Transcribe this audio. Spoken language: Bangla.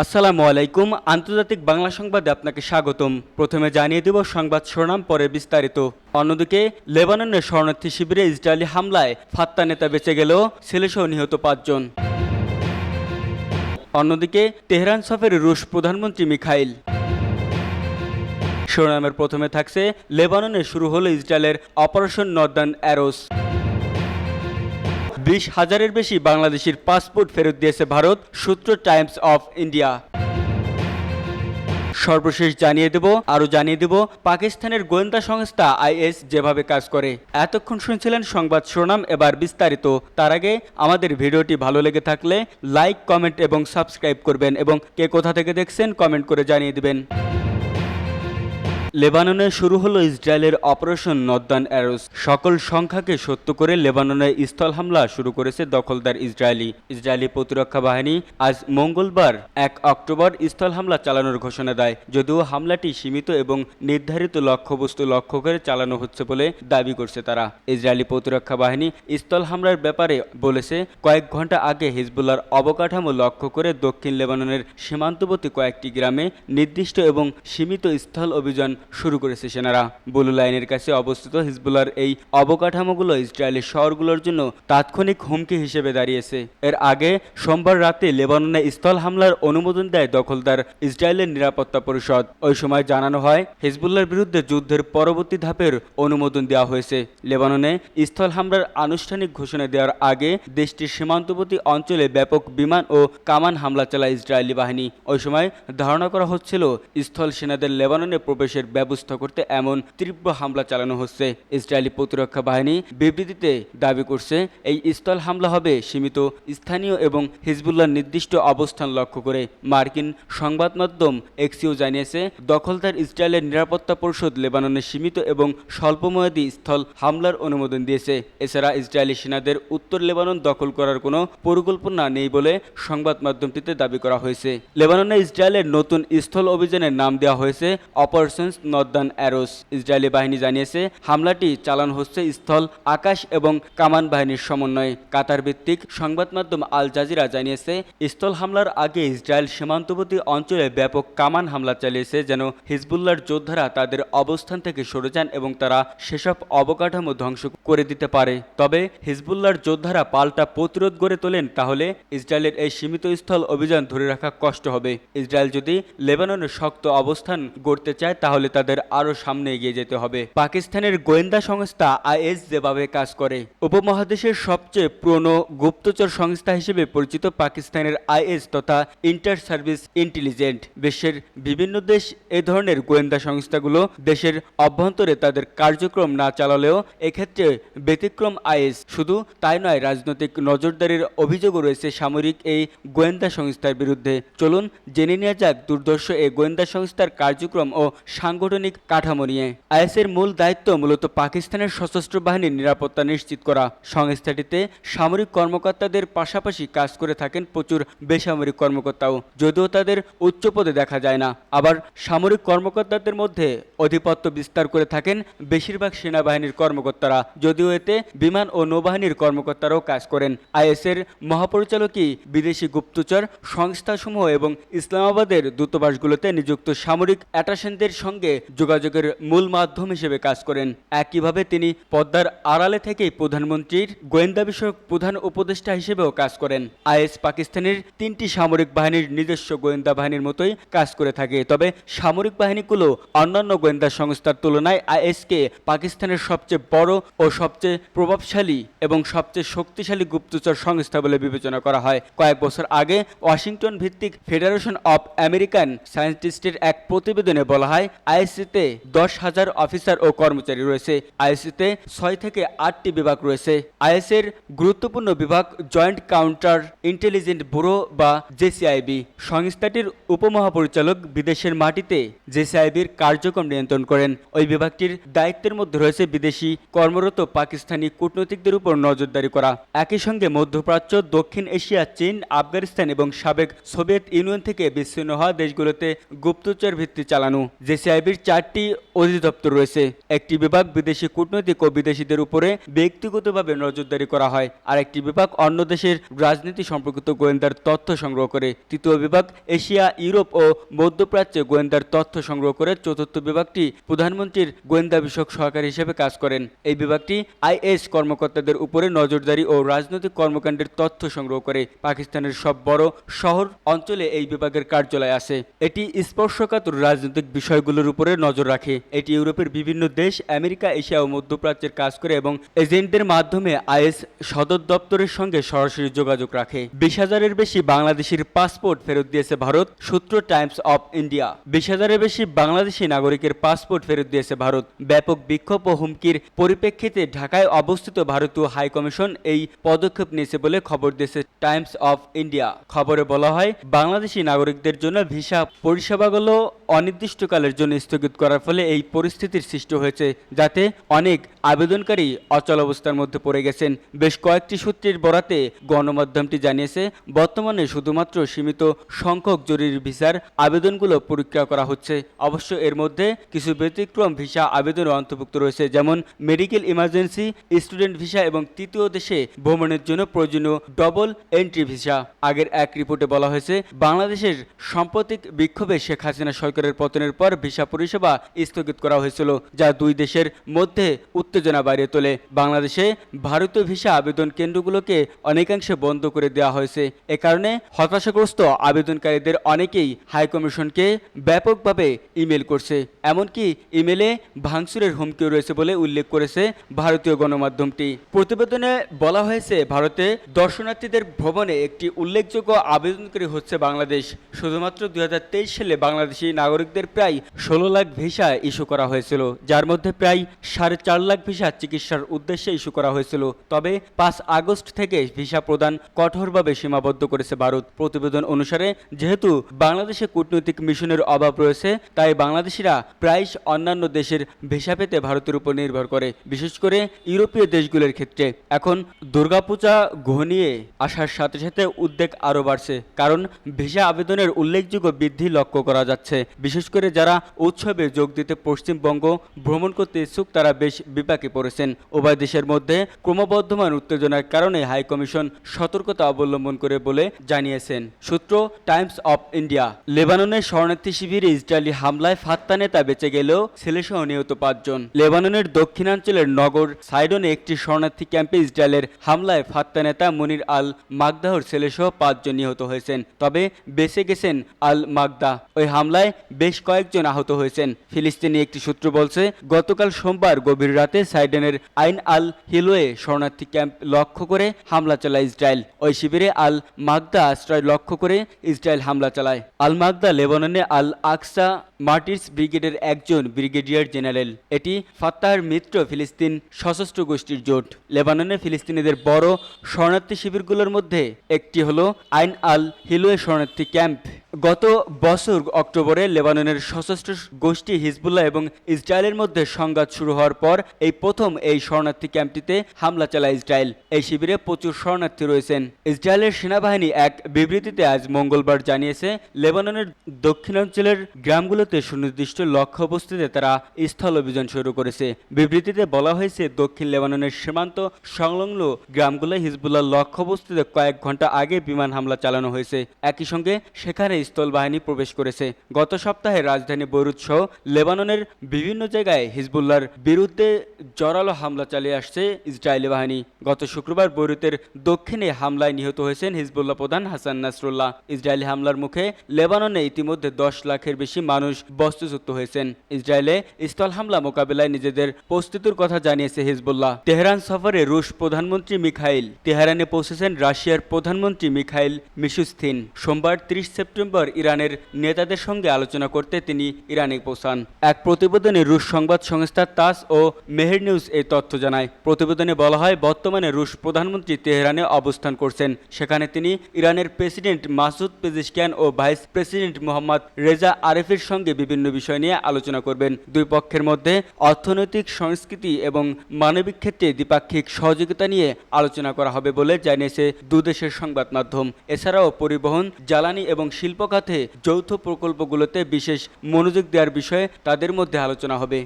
আসসালামু আলাইকুম। আন্তর্জাতিক বাংলা সংবাদে আপনাকে স্বাগতম। প্রথমে জানিয়ে দেব সংবাদ শিরোনাম, পরে বিস্তারিত। অন্যদিকে লেবাননের শরণার্থী শিবিরে ইসরায়েলি হামলায় ফাত্তা নেতা বেঁচে গেলেও ছেলেসহ নিহত ৫ জন। অন্যদিকে তেহরান সফরে রুশ প্রধানমন্ত্রী মিখাইল। শিরোনামের প্রথমে থাকছে লেবাননে শুরু হলো ইসরায়েলের অপারেশন নর্দার্ন অ্যারোস। ২০,০০০-এর বেশি বাংলাদেশির পাসপোর্ট ফেরত দিয়েছে ভারত, সূত্র টাইমস অফ ইন্ডিয়া। সর্বশেষ জানিয়ে দেব পাকিস্তানের গোয়েন্দা সংস্থা আইএস যেভাবে কাজ করে। এতক্ষণ শুনছিলেন সংবাদ শিরোনাম, এবার বিস্তারিত। তার আগে আমাদের ভিডিওটি ভালো লেগে থাকলে লাইক, কমেন্ট এবং সাবস্ক্রাইব করবেন এবং কে কোথা থেকে দেখছেন কমেন্ট করে জানিয়ে দিবেন। লেবাননে শুরু হলো ইসরায়েলের অপারেশন নর্দার্ন অ্যারোস। সকল সংখ্যাকে সত্য করে লেবাননে স্থল হামলা শুরু করেছে দখলদার ইসরায়েলি প্রতিরক্ষা বাহিনী আজ মঙ্গলবার ১ অক্টোবর স্থল হামলা চালানোর ঘোষণা দেয়। যদিও হামলাটি সীমিত এবং নির্ধারিত লক্ষ্যবস্তু লক্ষ্য করে চালানো হচ্ছে বলে দাবি করছে তারা। ইসরায়েলি প্রতিরক্ষা বাহিনী স্থল হামলার ব্যাপারে বলেছে, কয়েক ঘন্টা আগে হিজবুল্লাহর অবকাঠামো লক্ষ্য করে দক্ষিণ লেবাননের সীমান্তবর্তী কয়েকটি গ্রামে নির্দিষ্ট এবং সীমিত স্থল অভিযান শুরু করেছে সেনারা। ব্লু লাইনের কাছে অবস্থিত হিজবুল্লাহর এই অবকাঠামোগুলো ইসরায়েলের শহরগুলোর জন্য তাৎক্ষণিক হুমকি হিসেবে দাঁড়িয়েছে। এর আগে সোমবার রাতে লেবাননে স্থল হামলার অনুমোদন দেয় দখলদার ইসরায়েলের নিরাপত্তা পরিষদ। ওই সময় জানানো হয় হিজবুল্লাহর বিরুদ্ধে যুদ্ধের পরবর্তী ধাপের অনুমোদন দেওয়া হয়েছে। লেবাননে স্থল হামলার আনুষ্ঠানিক ঘোষণা দেওয়ার আগে দেশটির সীমান্তবর্তী অঞ্চলে ব্যাপক বিমান ও কামান হামলা চালায় ইসরায়েলি বাহিনী। ওই সময় ধারণা করা হচ্ছিল স্থল সেনাদের লেবাননে প্রবেশের ব্যবস্থা করতে এমন তীব্র হামলা চালানো হচ্ছে। ইসরায়েলি প্রতিরক্ষা বাহিনী বিবৃতিতে দাবি করছে, এই স্থল হামলা হবে সীমিত, স্থানীয় এবং হিজবুল্লাহর নির্দিষ্ট অবস্থান লক্ষ্য করে। মার্কিন সংবাদ মাধ্যম এক্সিও জানিয়েছে, দখলদার ইসরায়েলের নিরাপত্তা পরিষদ লেবাননে সীমিত এবং স্বল্পমেয়াদী স্থল হামলার অনুমোদন দিয়েছে। এছাড়া ইসরায়েলি সেনাদের উত্তর লেবানন দখল করার কোনো পরিকল্পনা নেই বলে সংবাদ মাধ্যমটিতে দাবি করা হয়েছে। লেবাননে ইসরায়েলের নতুন স্থল অভিযানের নাম দেওয়া হয়েছে অপারেশন নর্দার্ন অ্যারোস। ইসরায়েলি বাহিনী জানিয়েছে, হামলাটি চালানো হচ্ছে স্থল, আকাশ এবং কামান বাহিনীর সমন্বয়ে। কাতার ভিত্তিক সংবাদ মাধ্যম আল জাজিরা জানিয়েছে, স্থল হামলার আগে ইসরায়েল সীমান্তবর্তী অঞ্চলে ব্যাপক কামান হামলা চালিয়েছে যেন হিজবুল্লাহর যোদ্ধারা তাদের অবস্থান থেকে সরে যান এবং তারা সেসব অবকাঠামো ধ্বংস করে দিতে পারে। তবে হিজবুল্লাহর যোদ্ধারা পাল্টা প্রতিরোধ গড়ে তোলেন, তাহলে ইসরায়েলের এই সীমিত স্থল অভিযান ধরে রাখা কষ্ট হবে। ইসরায়েল যদি লেবাননের শক্ত অবস্থান গড়তে চায় তাহলে তাদের আরও সামনে এগিয়ে যেতে হবে। পাকিস্তানের গোয়েন্দা সংস্থা আইএস যেভাবে কাজ করে। উপমহাদেশের সবচেয়ে পুরনো গুপ্তচর সংস্থা হিসেবে পরিচিত পাকিস্তানের আইএস তথা ইন্টার সার্ভিস ইন্টেলিজেন্স। বিশ্বের বিভিন্ন দেশ এ ধরনের গোয়েন্দা সংস্থাগুলো দেশের অভ্যন্তরে তাদের কার্যক্রম না চালালেও এক্ষেত্রে ব্যতিক্রম আইএস। শুধু তাই নয়, রাজনৈতিক নজরদারির অভিযোগও রয়েছে সামরিক এই গোয়েন্দা সংস্থার বিরুদ্ধে। চলুন জেনে নেওয়া যাক দুর্ধর্ষ এই গোয়েন্দা সংস্থার কার্যক্রম ও সাংগঠনিক কাঠামো নিয়ে। আইএসের মূল দায়িত্ব মূলত পাকিস্তানের সশস্ত্র বাহিনীর নিরাপত্তা নিশ্চিত করা। সংস্থাটিতে সামরিক কর্মকর্তাদের পাশাপাশি কাজ করে থাকেন প্রচুর বেসামরিক কর্মকর্তাও, যদিও তাদের উচ্চ পদে দেখা যায় না। আবার সামরিক কর্মকর্তাদের মধ্যে আধিপত্য বিস্তার করে থাকেন বেশিরভাগ সেনাবাহিনীর কর্মকর্তারা, যদিও এতে বিমান ও নৌবাহিনীর কর্মকর্তারাও কাজ করেন। আইএসের মহাপরিচালকই বিদেশি গুপ্তচর সংস্থাসমূহ এবং ইসলামাবাদের দূতাবাসগুলোতে নিযুক্ত সামরিক অ্যাটাশেনদের সঙ্গে যোগাযোগের মূল মাধ্যম হিসেবে কাজ করেন। একইভাবে তিনি পদ্মার আড়ালে থেকেই প্রধানমন্ত্রীর গোয়েন্দা বিষয়ক প্রধান উপদেষ্টা হিসেবেও কাজ করেন। আইএস পাকিস্তানের 3টি সামরিক বাহিনীর নিজস্ব গোয়েন্দা বাহিনীর মতোই কাজ করে থাকে। তবে সামরিক বাহিনীগুলো অন্যান্য গোয়েন্দা সংস্থার তুলনায় আইএসকে পাকিস্তানের সবচেয়ে বড় ও সবচেয়ে প্রভাবশালী এবং সবচেয়ে শক্তিশালী গুপ্তচর সংস্থা বলে বিবেচনা করা হয়। কয়েক বছর আগে ওয়াশিংটন ভিত্তিক ফেডারেশন অব আমেরিকান সায়েন্টিস্টের এক প্রতিবেদনে বলা হয়, আইএসসিতে 10,000 অফিসার ও কর্মচারী রয়েছে। আইএসসিতে 6 থেকে 8টি বিভাগ রয়েছে। আইএসের গুরুত্বপূর্ণ বিভাগ জয়েন্ট কাউন্টার ইন্টেলিজেন্স ব্যুরো বা জেসিআইবি। সংস্থাটির উপমহাপরিচালক বিদেশের মাটিতে জেসিআইবির কার্যক্রম নিয়ন্ত্রণ করেন। ওই বিভাগটির দায়িত্বের মধ্যে রয়েছে বিদেশি কর্মরত পাকিস্তানি কূটনীতিকদের উপর নজরদারি করা। একই সঙ্গে মধ্যপ্রাচ্য, দক্ষিণ এশিয়া, চীন, আফগানিস্তান এবং সাবেক সোভিয়েত ইউনিয়ন থেকে বিচ্ছিন্ন হওয়া দেশগুলোতে গুপ্তচর ভিত্তি চালানো। জেসিআইবি র্যাবের 4টি অধিদপ্তর রয়েছে। একটি বিভাগ বিদেশি কূটনৈতিক ও বিদেশিদের উপরে ব্যক্তিগতভাবে নজরদারি করা হয়, আর একটি বিভাগ অন্য দেশের রাজনীতি সম্পর্কিত গোয়েন্দার তথ্য সংগ্রহ করে। তৃতীয় বিভাগ এশিয়া, ইউরোপ ও মধ্যপ্রাচ্যে গোয়েন্দার তথ্য সংগ্রহ করে। চতুর্থ বিভাগটি প্রধানমন্ত্রীর গোয়েন্দা বিষয়ক সহকারী হিসেবে কাজ করেন। এই বিভাগটি আইএস কর্মকর্তাদের উপরে নজরদারি ও রাজনৈতিক কর্মকাণ্ডের তথ্য সংগ্রহ করে। পাকিস্তানের সব বড় শহর অঞ্চলে এই বিভাগের কার্যালয় আছে। এটি স্পর্শকাতর রাজনৈতিক বিষয়গুলোর উপরে নজর রাখে। এটি ইউরোপের বিভিন্ন দেশ, আমেরিকা, এশিয়া ও মধ্যপ্রাচ্যের কাজ করে এবং এজেন্টদের মাধ্যমে আইএস সদর দপ্তরের সঙ্গে সরাসরি যোগাযোগ রাখে। 20,000-এর বেশি বাংলাদেশের পাসপোর্ট ফেরত দিয়েছে ভারত, সূত্র টাইমস অফ ইন্ডিয়া। 20,000-এর বেশি বাংলাদেশি নাগরিকের পাসপোর্ট ফেরত দিয়েছে ভারত। ব্যাপক বিক্ষোভ ও হুমকির পরিপ্রেক্ষিতে ঢাকায় অবস্থিত ভারতীয় হাইকমিশন এই পদক্ষেপ নিয়েছে বলে খবর দিয়েছে টাইমস অফ ইন্ডিয়া। খবরে বলা হয়, বাংলাদেশি নাগরিকদের জন্য ভিসা পরিষেবাগুলো অনির্দিষ্টকালের জন্য স্থগিত করার ফলে এই পরিস্থিতির সৃষ্টি হয়েছে, যাতে অনেক আবেদনকারী অচল অবস্থার মধ্যে পড়ে গেছেন। বেশ কয়েকটি সূত্রের বরাতে গণমাধ্যমটি জানিয়েছে, বর্তমানে শুধুমাত্র সীমিত সংখ্যক জরুরি ভিসার আবেদনগুলো পরীক্ষা করা হচ্ছে। অবশ্য এর মধ্যে কিছু ব্যতিক্রম ভিসা আবেদনও অন্তর্ভুক্ত রয়েছে, যেমন মেডিকেল ইমার্জেন্সি, স্টুডেন্ট ভিসা এবং তৃতীয় দেশে ভ্রমণের জন্য প্রয়োজনীয় ডবল এন্ট্রি ভিসা। আগের এক রিপোর্টে বলা হয়েছে, বাংলাদেশের সাম্প্রতিক বিক্ষোভে শেখ হাসিনা সরকারের পতনের পর ভিসা পরিষেবা স্থগিত করা হয়েছিল, যা দুই দেশের মধ্যে উত্তেজনা বাড়িয়ে তোলে। বাংলাদেশে ভারতীয় ভিসা আবেদন কেন্দ্রগুলোকে অনেকাংশে বন্ধ করে দেওয়া হয়েছে। এ কারণে হতাশাগ্রস্ত আবেদনকারীদের অনেকেই হাইকমিশনকে ব্যাপকভাবে ইমেল করছে। এমনকি ইমেলে ভাঙচুরের হুমকিও রয়েছে বলে উল্লেখ করেছে ভারতীয় গণমাধ্যমটি। প্রতিবেদনে বলা হয়েছে, ভারতে দর্শনার্থীদের ভ্রমণে একটি উল্লেখযোগ্য আবেদনকারী হচ্ছে বাংলাদেশ। শুধুমাত্র 2023 সালে বাংলাদেশি নাগরিকদের প্রায় 16 লাখ ভিসা ইস্যু করা হয়েছিল, যার মধ্যে প্রায় 4.5 লাখ ভিসা চিকিৎসার উদ্দেশ্যে ইস্যু করা হয়েছিল। তবে 5 আগস্ট থেকে ভিসা প্রদান কঠোরভাবে সীমাবদ্ধ করেছে ভারত। প্রতিবেদন অনুসারে, যেহেতু বাংলাদেশে কূটনৈতিক মিশনের অভাব রয়েছে, তাই বাংলাদেশিরা প্রায় অন্যান্য দেশের ভিসা পেতে ভারতের উপর নির্ভর করে, বিশেষ করে ইউরোপীয় দেশগুলোর ক্ষেত্রে। এখন দুর্গাপূজা ঘনিয়ে আসার সাথে সাথে উদ্বেগ আরও বাড়ছে, কারণ ভিসা আবেদনের উল্লেখযোগ্য বৃদ্ধি লক্ষ্য করা যাচ্ছে। বিশেষ করে যারা উৎসবে যোগ দিতে পশ্চিমবঙ্গ ভ্রমণ করতে ইচ্ছুক, তারা বেশ বিপাকে পড়েছেন। উভয় দেশের মধ্যে ক্রমবর্ধমান উত্তেজনার কারণে হাইকমিশন সতর্কতা অবলম্বন করে বলে জানিয়েছেন সূত্র টাইমস অফ ইন্ডিয়া। লেবাননের শরণার্থী শিবিরে ইসরায়েলি হামলায় ফাত্তা নেতা বেঁচে গেলেও ছেলেসহ নিহত 5 জন। লেবাননের দক্ষিণাঞ্চলের নগর সাইডনে একটি শরণার্থী ক্যাম্পে ইসরায়েলের হামলায় ফাত্তা নেতা মনির আল মাগদাহর ছেলেসহ 5 জন নিহত হয়েছেন, তবে বেঁচে গেছেন আল মাগদা। ওই হামলায় বেশ কয়েকজন আহত হয়েছেন। ফিলিস্তিনি একটি সূত্র বলছে, গতকাল সোমবার গভীর রাতে সাইডেনের আইন আল হিলোয়ে শরণার্থী ক্যাম্প লক্ষ্য করে হামলা চালায় ইসরায়েল। ওই শিবিরে আল মাগদা আশ্রয় লক্ষ্য করে ইসরায়েল হামলা চালায়। আল মাগদা লেবাননে আল আকসা মার্টিরস ব্রিগেডের একজন ব্রিগেডিয়ার জেনারেল। এটি ফাত্তাহর মিত্র ফিলিস্তিন সশস্ত্র গোষ্ঠীর জোট। লেবাননে ফিলিস্তিনিদের বড় শরণার্থী শিবিরগুলোর মধ্যে একটি হলো আইন আল হিলোয়ে শরণার্থী ক্যাম্প। গত বছর অক্টোবরে লেবাননের সশস্ত্র গোষ্ঠী হিজবুল্লাহ এবং ইসরায়েলের মধ্যে সংঘাত শুরু হওয়ার পর এই প্রথম এই শরণার্থী ক্যাম্পটিতে হামলা চালায় ইসরায়েল। এই শিবিরে প্রচুর শরণার্থী রয়েছেন। ইসরায়েলের সেনাবাহিনী এক বিবৃতিতে আজ মঙ্গলবার জানিয়েছে, লেবাননের দক্ষিণাঞ্চলের গ্রামগুলোতে সুনির্দিষ্ট লক্ষ্যবস্তুতে তারা স্থল অভিযান শুরু করেছে। বিবৃতিতে বলা হয়েছে, দক্ষিণ লেবাননের সীমান্ত সংলগ্ন গ্রামগুলো হিজবুল্লাহ লক্ষ্যবস্তুতে কয়েক ঘন্টা আগে বিমান হামলা চালানো হয়েছে। একই সঙ্গে সেখানে স্থল বাহিনী প্রবেশ করেছে। গত সপ্তাহে রাজধানী বৈরুত সহ লেবাননের বিভিন্ন জায়গায় হিজবুল্লাহর বিরুদ্ধে জোরালো হামলা চালিয়ে আসছে ইসরায়েলি বাহিনী। গত শুক্রবার বৈরুতের দক্ষিণে হামলায় নিহত হয়েছেন হিজবুল্লাহ প্রধান হাসান নাসরুল্লাহ। ইসরায়েলি হামলার মুখে লেবাননে ইতিমধ্যে 10 লাখের বেশি মানুষ বস্তুচ্যুত হয়েছেন। ইসরায়েলে স্থল হামলা মোকাবেলায় নিজেদের প্রস্তুতির কথা জানিয়েছে হিজবুল্লাহ। তেহরান সফরে রুশ প্রধানমন্ত্রী মিখাইল তেহরানে পৌঁছেছেন রাশিয়ার প্রধানমন্ত্রী মিখাইল মিশুস্তিন। সোমবার 30 সেপ্টেম্বর ইরানের নেতাদের সঙ্গে আলোচনা করতে তিনি ইরানে পৌঁছান। এক প্রতিবেদনে রুশ সংবাদ সংস্থা তাস ও মেহের নিউজ এই তথ্য জানায়। প্রতিবেদনে বলা হয়, বর্তমানে রুশ প্রধানমন্ত্রী তেহরানে অবস্থান করছেন। সেখানে তিনি ইরানের প্রেসিডেন্ট মাসুদ পেজিশকিয়ান ও ভাইস প্রেসিডেন্ট মোহাম্মদ রেজা আরেফের সঙ্গে বিভিন্ন বিষয় নিয়ে আলোচনা করবেন। দুই পক্ষের মধ্যে অর্থনৈতিক, সংস্কৃতি এবং মানবিক ক্ষেত্রে দ্বিপাক্ষিক সহযোগিতা নিয়ে আলোচনা করা হবে বলে জানিয়েছে দুদেশের সংবাদ মাধ্যম। এছাড়াও পরিবহন, জ্বালানি এবং শিল্প শিল্প খাতে যৌথ প্রকল্পগুলোতে বিশেষ মনোযোগ দেওয়ার বিষয়ে তাদের মধ্যে আলোচনা হবে।